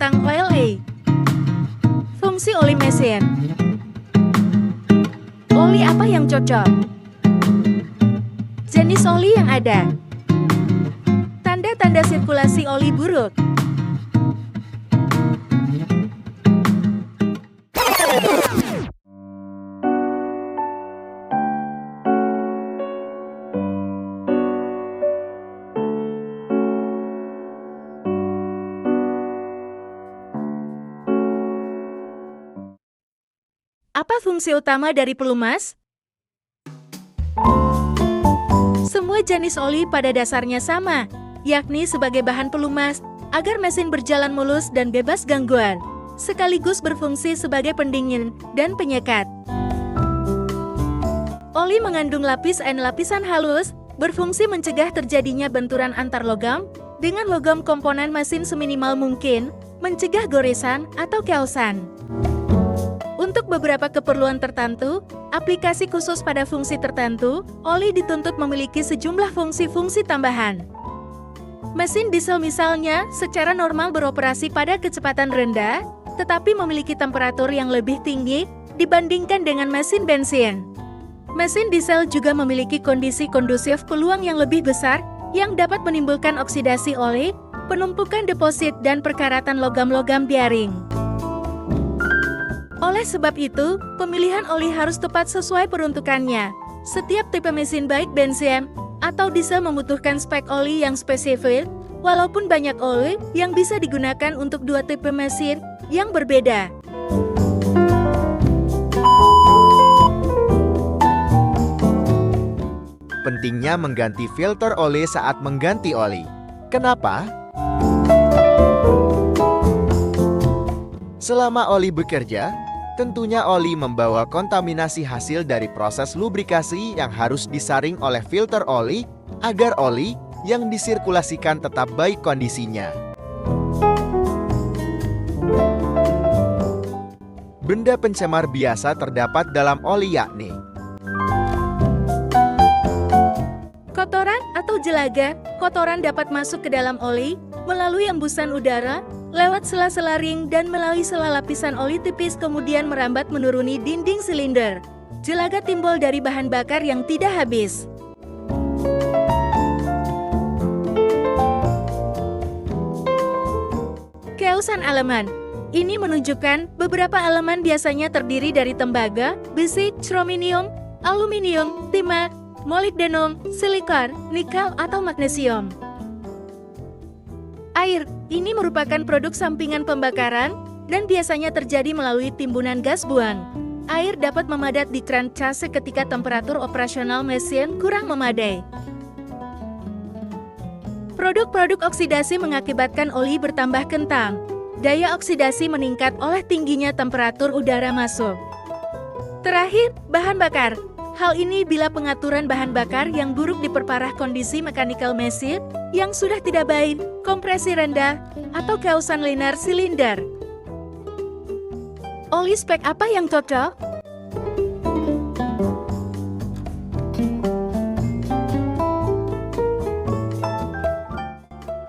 tentang OLE. Fungsi oli mesin. Oli apa yang cocok? Jenis oli yang ada. Tanda-tanda sirkulasi oli buruk. Apa fungsi utama dari pelumas? Semua jenis oli pada dasarnya sama, yakni sebagai bahan pelumas, agar mesin berjalan mulus dan bebas gangguan, sekaligus berfungsi sebagai pendingin dan penyekat. Oli mengandung lapisan halus, berfungsi mencegah terjadinya benturan antar logam, dengan logam komponen mesin seminimal mungkin, mencegah goresan atau keosan. Untuk beberapa keperluan tertentu, aplikasi khusus pada fungsi tertentu, oli dituntut memiliki sejumlah fungsi-fungsi tambahan. Mesin diesel misalnya, secara normal beroperasi pada kecepatan rendah, tetapi memiliki temperatur yang lebih tinggi dibandingkan dengan mesin bensin. Mesin diesel juga memiliki kondisi kondusif peluang yang lebih besar, yang dapat menimbulkan oksidasi oli, penumpukan deposit dan perkaratan logam-logam bearing. Oleh sebab itu, pemilihan oli harus tepat sesuai peruntukannya. Setiap tipe mesin baik bensin atau diesel membutuhkan spek oli yang spesifik, walaupun banyak oli yang bisa digunakan untuk dua tipe mesin yang berbeda. Pentingnya mengganti filter oli saat mengganti oli. Kenapa? Selama oli bekerja, tentunya oli membawa kontaminasi hasil dari proses lubrikasi yang harus disaring oleh filter oli agar oli yang disirkulasikan tetap baik kondisinya. Benda pencemar biasa terdapat dalam oli yakni kotoran atau jelaga. Kotoran dapat masuk ke dalam oli melalui embusan udara, lewat sela-sela ring dan melalui sela lapisan oli tipis kemudian merambat menuruni dinding silinder. Jelaga timbul dari bahan bakar yang tidak habis. Keosan elemen. Ini menunjukkan beberapa elemen biasanya terdiri dari tembaga, besi, chrominium, aluminium, timah, molybdenum, silikon, nikel, atau magnesium. Air, ini merupakan produk sampingan pembakaran dan biasanya terjadi melalui timbunan gas buang. Air dapat memadat di kran case ketika temperatur operasional mesin kurang memadai. Produk-produk oksidasi mengakibatkan oli bertambah kentang. Daya oksidasi meningkat oleh tingginya temperatur udara masuk. Terakhir, bahan bakar. Hal ini bila pengaturan bahan bakar yang buruk diperparah kondisi mechanical mesin yang sudah tidak baik, kompresi rendah, atau keosan linear silinder. Oli spek apa yang cocok?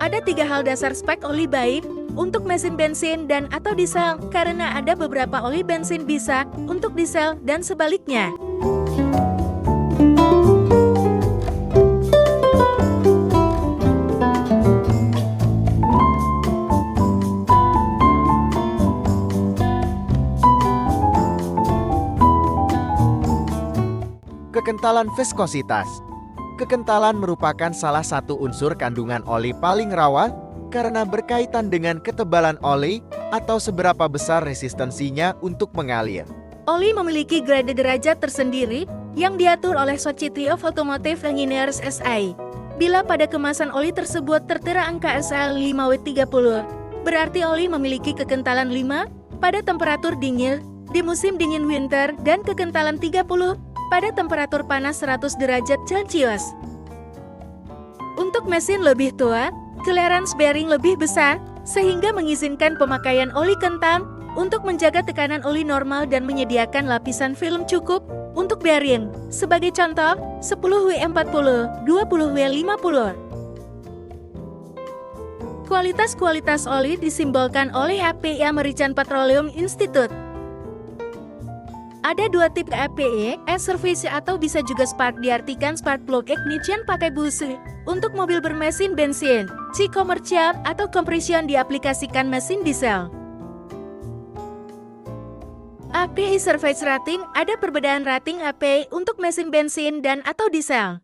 Ada 3 hal dasar spek oli baik untuk mesin bensin dan atau diesel, karena ada beberapa oli bensin bisa untuk diesel dan sebaliknya. Kekentalan viskositas. Kekentalan merupakan salah satu unsur kandungan oli paling rawan karena berkaitan dengan ketebalan oli atau seberapa besar resistensinya untuk mengalir. Oli memiliki grade derajat tersendiri yang diatur oleh Society of Automotive Engineers (SI). Bila pada kemasan oli tersebut tertera angka SL 5W30, berarti oli memiliki kekentalan 5 pada temperatur dingin di musim dingin winter dan kekentalan 30 pada temperatur panas 100 derajat Celcius. Untuk mesin lebih tua, clearance bearing lebih besar, sehingga mengizinkan pemakaian oli kentang untuk menjaga tekanan oli normal dan menyediakan lapisan film cukup untuk bearing. Sebagai contoh, 10W40, 20W50. Kualitas oli disimbolkan oleh API American Petroleum Institute. Ada dua tipe APE, service atau bisa juga spark diartikan spark plug ignition pakai busi. Untuk mobil bermesin bensin, C komersial atau compression diaplikasikan mesin diesel. API Service Rating, ada perbedaan rating API untuk mesin bensin dan atau diesel.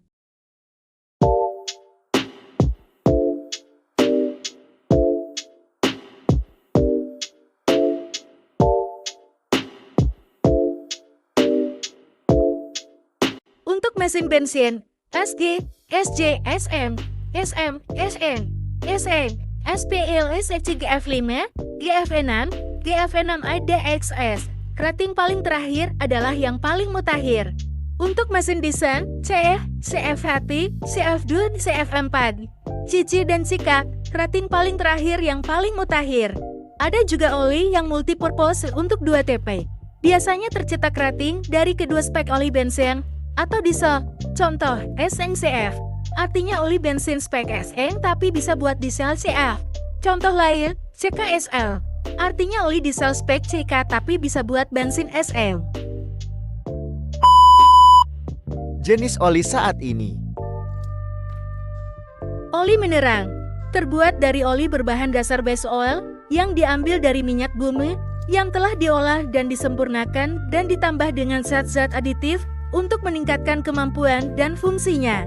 Untuk mesin bensin, SG, SJ, SM, SM, SN, SN, SPL, SC, GF5, GF6, GF6 IDXS. Rating paling terakhir adalah yang paling mutakhir. Untuk mesin diesel, CF, CF1, CF2, CF4, CC dan CK, rating paling terakhir yang paling mutakhir. Ada juga oli yang multipurpose untuk 2TP. Biasanya tercetak rating dari kedua spek oli bensin atau diesel, contoh SNCF, artinya oli bensin spek SN tapi bisa buat diesel CF. Contoh lain, CKSL, artinya oli diesel spek CK tapi bisa buat bensin SM. Jenis oli saat ini. Oli mineral, terbuat dari oli berbahan dasar base oil yang diambil dari minyak bumi yang telah diolah dan disempurnakan dan ditambah dengan zat-zat aditif untuk meningkatkan kemampuan dan fungsinya.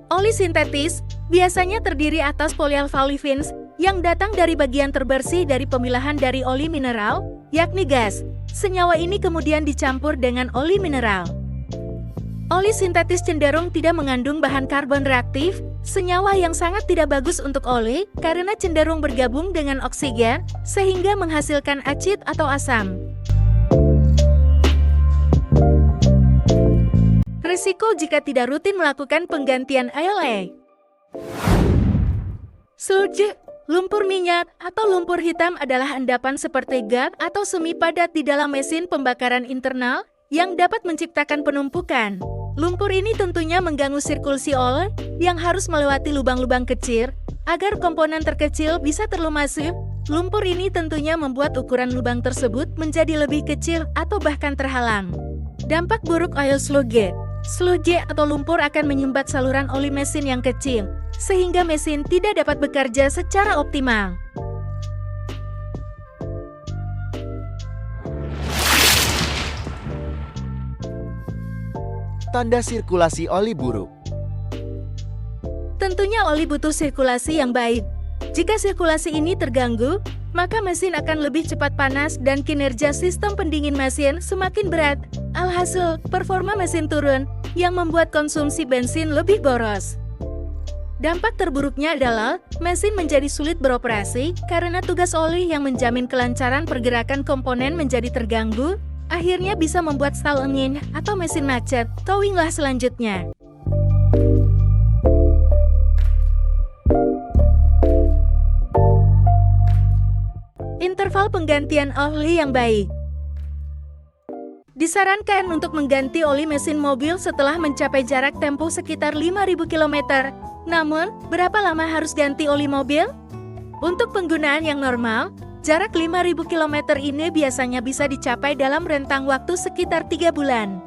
Oli sintetis biasanya terdiri atas polyalpha-olefins yang datang dari bagian terbersih dari pemilahan dari oli mineral, yakni gas. Senyawa ini kemudian dicampur dengan oli mineral. Oli sintetis cenderung tidak mengandung bahan karbon reaktif, senyawa yang sangat tidak bagus untuk oli karena cenderung bergabung dengan oksigen sehingga menghasilkan acid atau asam. Risiko jika tidak rutin melakukan penggantian ALA. Sludge, lumpur minyak, atau lumpur hitam adalah endapan seperti gas atau semi padat di dalam mesin pembakaran internal yang dapat menciptakan penumpukan. Lumpur ini tentunya mengganggu sirkulasi oli yang harus melewati lubang-lubang kecil agar komponen terkecil bisa terlumasi. Lumpur ini tentunya membuat ukuran lubang tersebut menjadi lebih kecil atau bahkan terhalang. Dampak buruk oil sludge. Sludge atau lumpur akan menyumbat saluran oli mesin yang kecil, sehingga mesin tidak dapat bekerja secara optimal. Tanda sirkulasi oli buruk. Tentunya oli butuh sirkulasi yang baik. Jika sirkulasi ini terganggu, maka mesin akan lebih cepat panas dan kinerja sistem pendingin mesin semakin berat. Alhasil, performa mesin turun, yang membuat konsumsi bensin lebih boros. Dampak terburuknya adalah mesin menjadi sulit beroperasi karena tugas oli yang menjamin kelancaran pergerakan komponen menjadi terganggu, akhirnya bisa membuat stall engine atau mesin macet. Towinglah selanjutnya. Interval penggantian oli yang baik. Disarankan untuk mengganti oli mesin mobil setelah mencapai jarak tempuh sekitar 5.000 km. Namun, berapa lama harus ganti oli mobil? Untuk penggunaan yang normal, jarak 5.000 km ini biasanya bisa dicapai dalam rentang waktu sekitar 3 bulan.